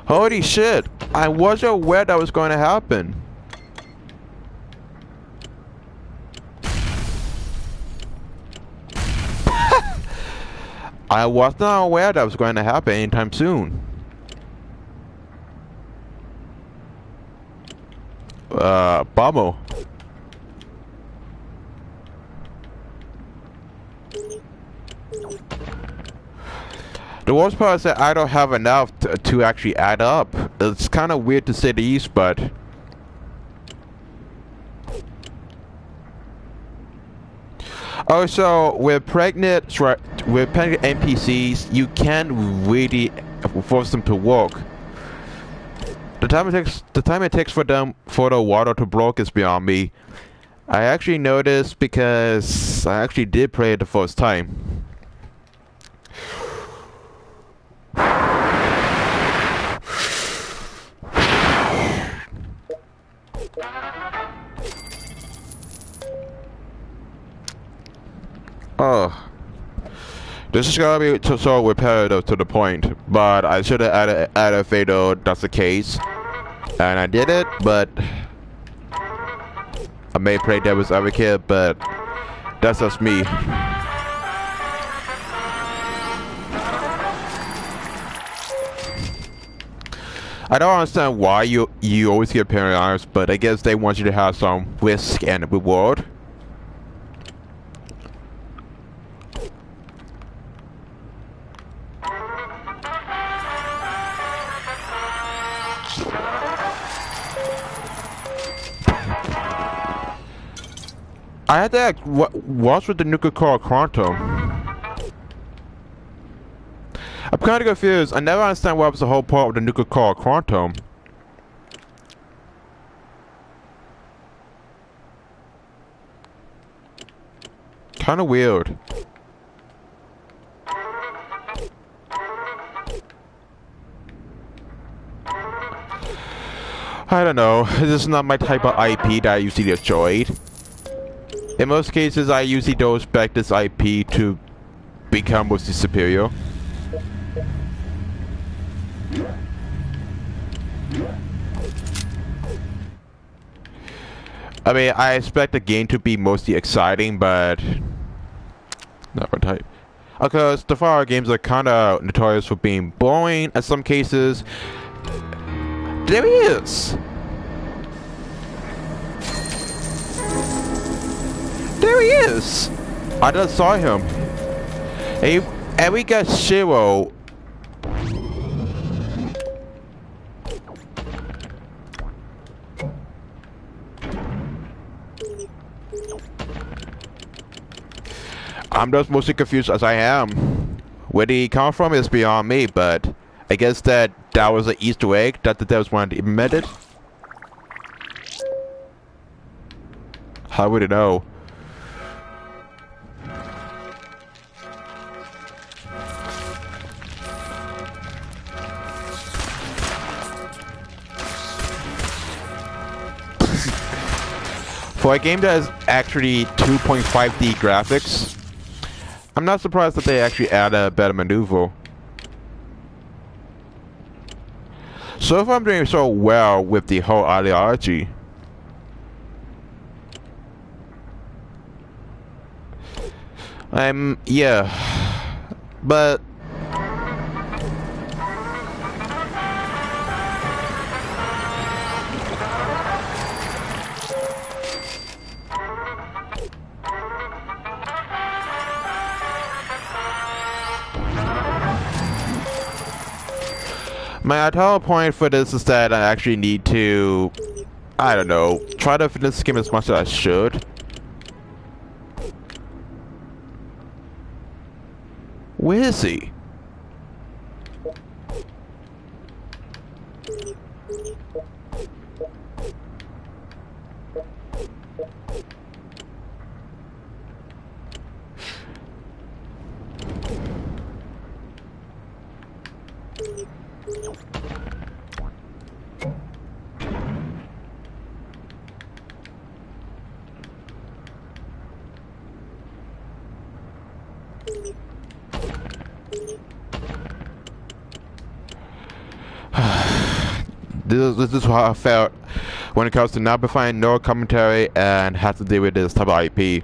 [SPEAKER 1] Holy shit! I wasn't aware that was going to happen. I was not aware that was going to happen anytime soon. Bummer. The worst part is that I don't have enough to actually add up. It's kind of weird to say the least, but Also, with pregnant NPCs, you can't really force them to walk. The time it takes for the water to block is beyond me. I actually noticed because I actually did play it the first time. Oh, this is gonna be so repetitive to the point, but I should have added fatal. That's the case, and I did it. But I may play devil's advocate, but that's just me. I don't understand why you always get penalized, but I guess they want you to have some risk and reward. I had to ask, what's with the nuclear core quantum? I'm kind of confused. I never understand what was the whole part of the nuclear core quantum. Kind of weird. I don't know. This is not my type of IP that I usually enjoyed. In most cases, I usually don't expect this IP to become mostly superior. I mean, I expect the game to be mostly exciting, but not my type. Because the horror games are kind of notorious for being boring in some cases. There he is! There he is! I just saw him. And we got Shiro. I'm just mostly confused as I am. Where did he come from is beyond me, but I guess that was an Easter egg that the devs wanted to implement it. How would it know? For a game that is actually 2.5D graphics, I'm not surprised that they actually add a better maneuver. So far I'm doing so well with the whole ideology. Yeah. But my entire point for this is that I actually need to, I don't know, try to finish this game as much as I should. Where is he? This is how I felt when it comes to not providing no commentary and have to deal with this type of IP.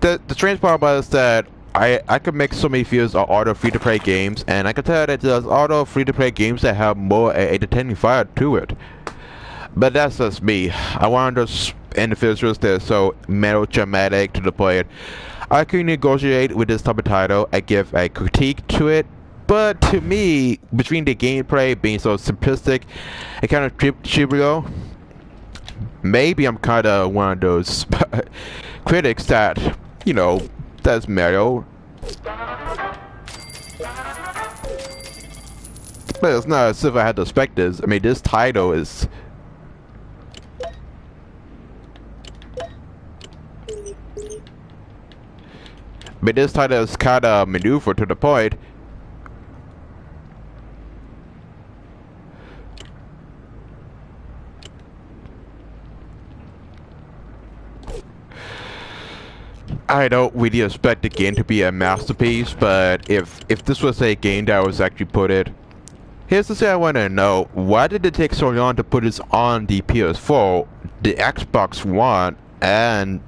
[SPEAKER 1] The strange part about it is that I could make so many videos of other free-to-play games, and I can tell that there's other free-to-play games that have more entertaining fire to it. But that's just me. I want those individuals that are so melodramatic to the point I can negotiate with this type of title. I give a critique to it. But to me, between the gameplay being so simplistic and kind of trivial, maybe I'm kind of one of those critics that, you know, that's Mario. But it's not as if I had to expect this. I mean, this title is... But this title is kind of maneuver to the point. I don't really expect the game to be a masterpiece, but if this was a game that was actually put it... Here's the thing I want to know. Why did it take so long to put this on the PS4, the Xbox One, and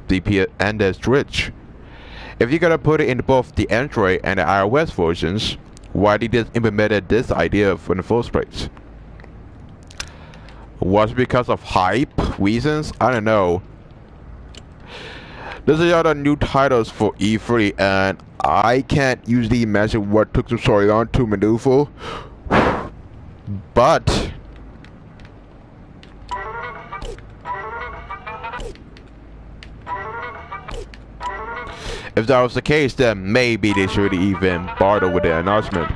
[SPEAKER 1] the Switch? If you're gonna put it in both the Android and the iOS versions, why did they implement this idea in the first place? Was it because of hype reasons? I don't know. There's a lot of new titles for E3, and I can't usually imagine what took them so long to maneuver. But if that was the case, then maybe they should even bother with the announcement.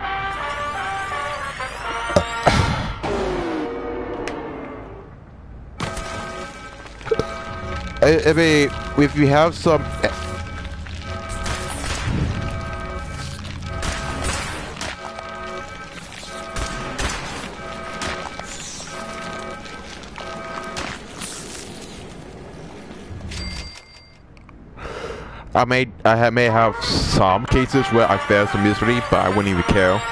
[SPEAKER 1] I mean, if you have some... I may have some cases where I failed some misery, but I wouldn't even care.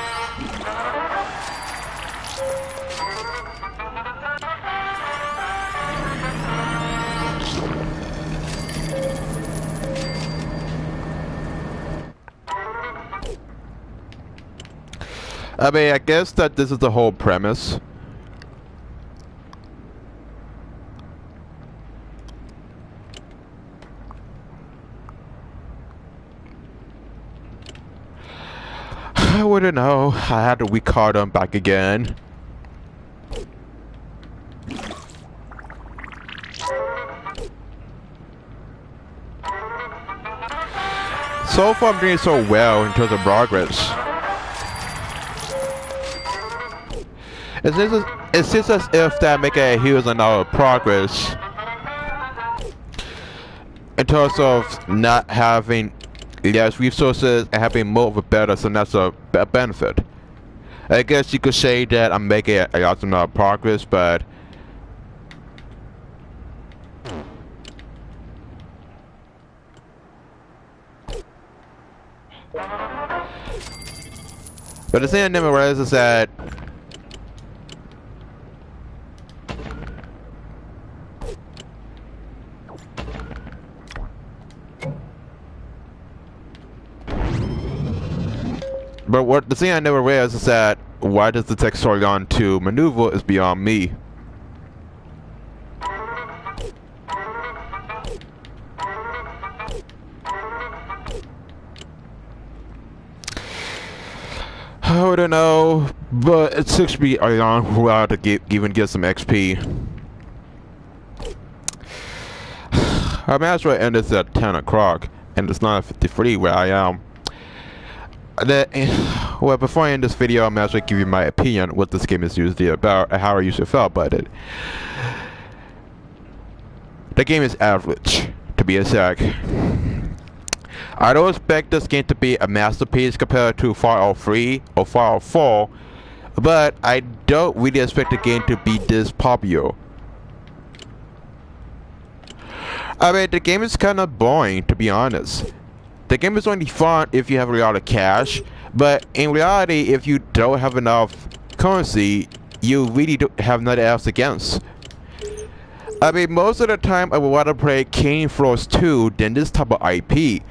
[SPEAKER 1] I mean, I guess that this is the whole premise. I wouldn't know. I had to record them back again. So far I'm doing so well in terms of progress. It seems as if that make a huge amount of progress in terms of not having less resources and having more of a better, so that's a benefit. I guess you could say that I'm making a lot of progress, but the thing I never realized is that the thing I never realized is that why does the take so long to maneuver is beyond me. I don't know, but it took me a long while to even get some XP. I might as well end this at 10 o'clock, and it's 9:53 where I am. Well, before I end this video, I'm actually give you my opinion what this game is usually about and how I usually felt about it. The game is average, to be exact. I don't expect this game to be a masterpiece compared to Fallout 3 or Fallout 4, but I don't really expect the game to be this popular. I mean, the game is kind of boring, to be honest. The game is only fun if you have a lot of cash, but in reality, if you don't have enough currency, you really don't have nothing else against. I mean, most of the time I would rather play King Floors 2 than this type of IP.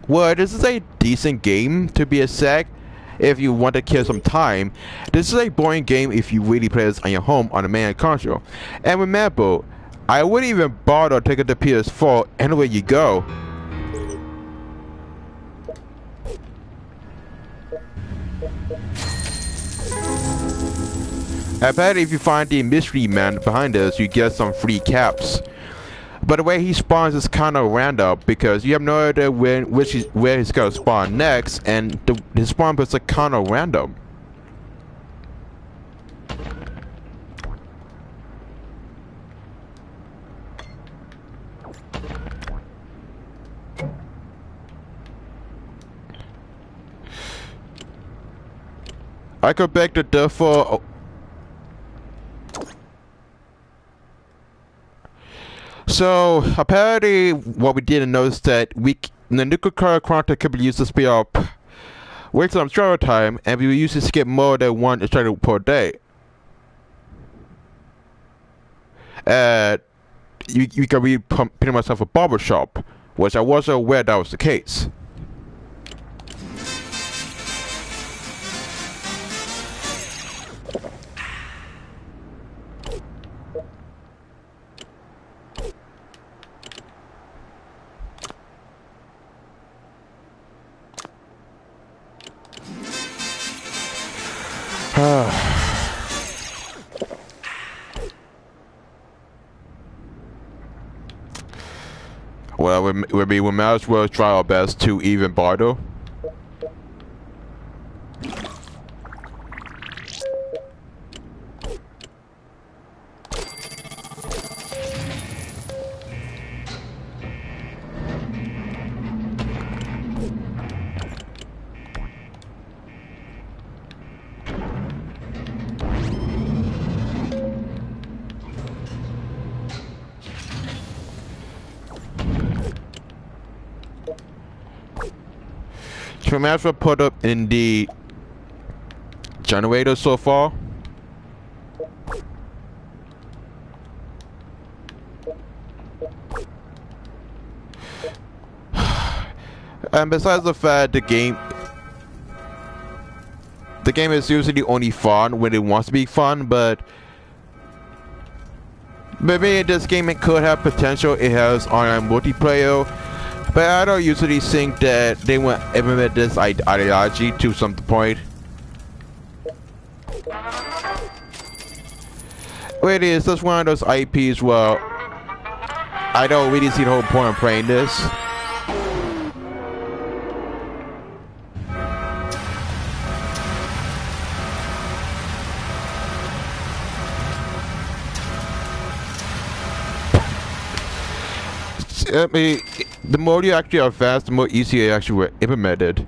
[SPEAKER 1] Well, this is a decent game, to be exact, if you want to kill some time. This is a boring game if you really play this on your home on a main console. And remember, I wouldn't even bother taking the PS4 anywhere you go. I bet if you find the mystery man behind us, you get some free caps. But the way he spawns is kind of random because you have no idea where he's gonna spawn next, and his spawn is kind of random. I could beg to differ. So apparently, what we didn't know is that the nuclear quantum could be used to speed up wait some travel time, and we usually skip more than one instruction per day. You can be pretty much have a barber shop, which I wasn't aware that was the case. Well, we might as well try our best to even barter. So we might as well put up in the generator so far. And besides the fact the game is usually only fun when it wants to be fun, but maybe this game it could have potential. It has online multiplayer. But I don't usually think that they will implement this ideology to some point. Wait, is this one of those IPs where I don't really see the whole point of playing this? I mean, the more you actually are fast, the more easier you actually were implemented.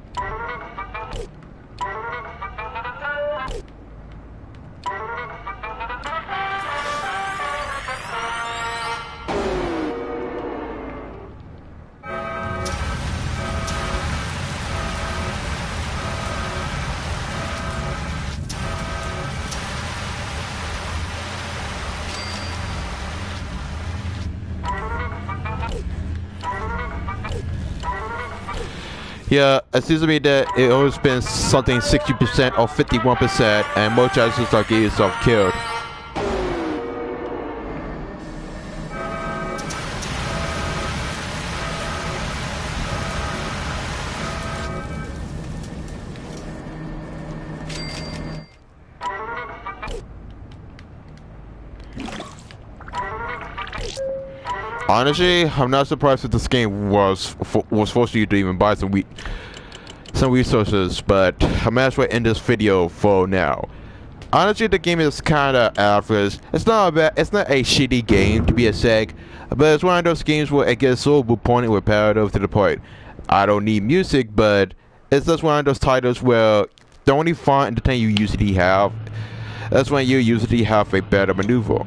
[SPEAKER 1] Yeah, it seems to me that it always been something 60% or 51%, and most chances are getting yourself killed. Honestly, I'm not surprised that this game was forcing you to even buy some resources, but I might as well end this video for now. Honestly, the game is kind of average. It's not a shitty game to be a seg, but it's one of those games where it gets so repetitive with repetitive to the point I don't need music, but it's just one of those titles where the only fun entertainment you usually have, that's when you usually have a better maneuver.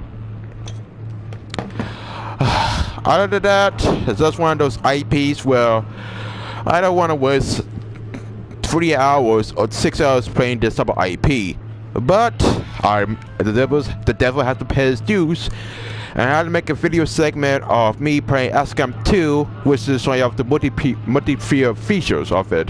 [SPEAKER 1] Other than that, it's just one of those IPs where I don't want to waste 3 hours or 6 hours playing this type of IP. But the devil has to pay his dues, and I had to make a video segment of me playing Adaption 2, which is showing off the multiplayer features of it.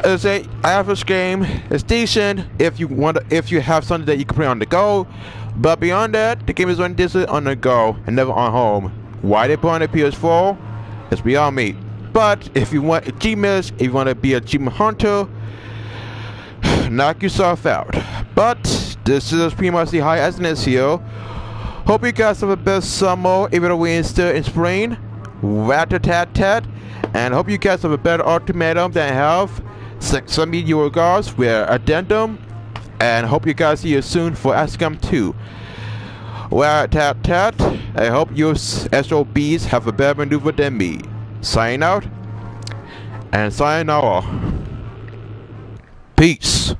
[SPEAKER 1] It's a average game. It's decent if you have something that you can play on the go. But beyond that, the game is only decent on the go and never on home. Why they put on the PS4? It's beyond me. But if you want achievements, if you want to be a achievement hunter, knock yourself out. But this is pretty much the high essence here. Hope you guys have a best summer, even though we're still in spring. Rat-a-tat-tat. And hope you guys have a better ultimatum than I have. Send me your regards with addendum. And hope you guys see you soon for ASCAM 2. Rat-tat-tat. I hope you SOBs have a better maneuver than me. Sign out. And sayonara. Peace.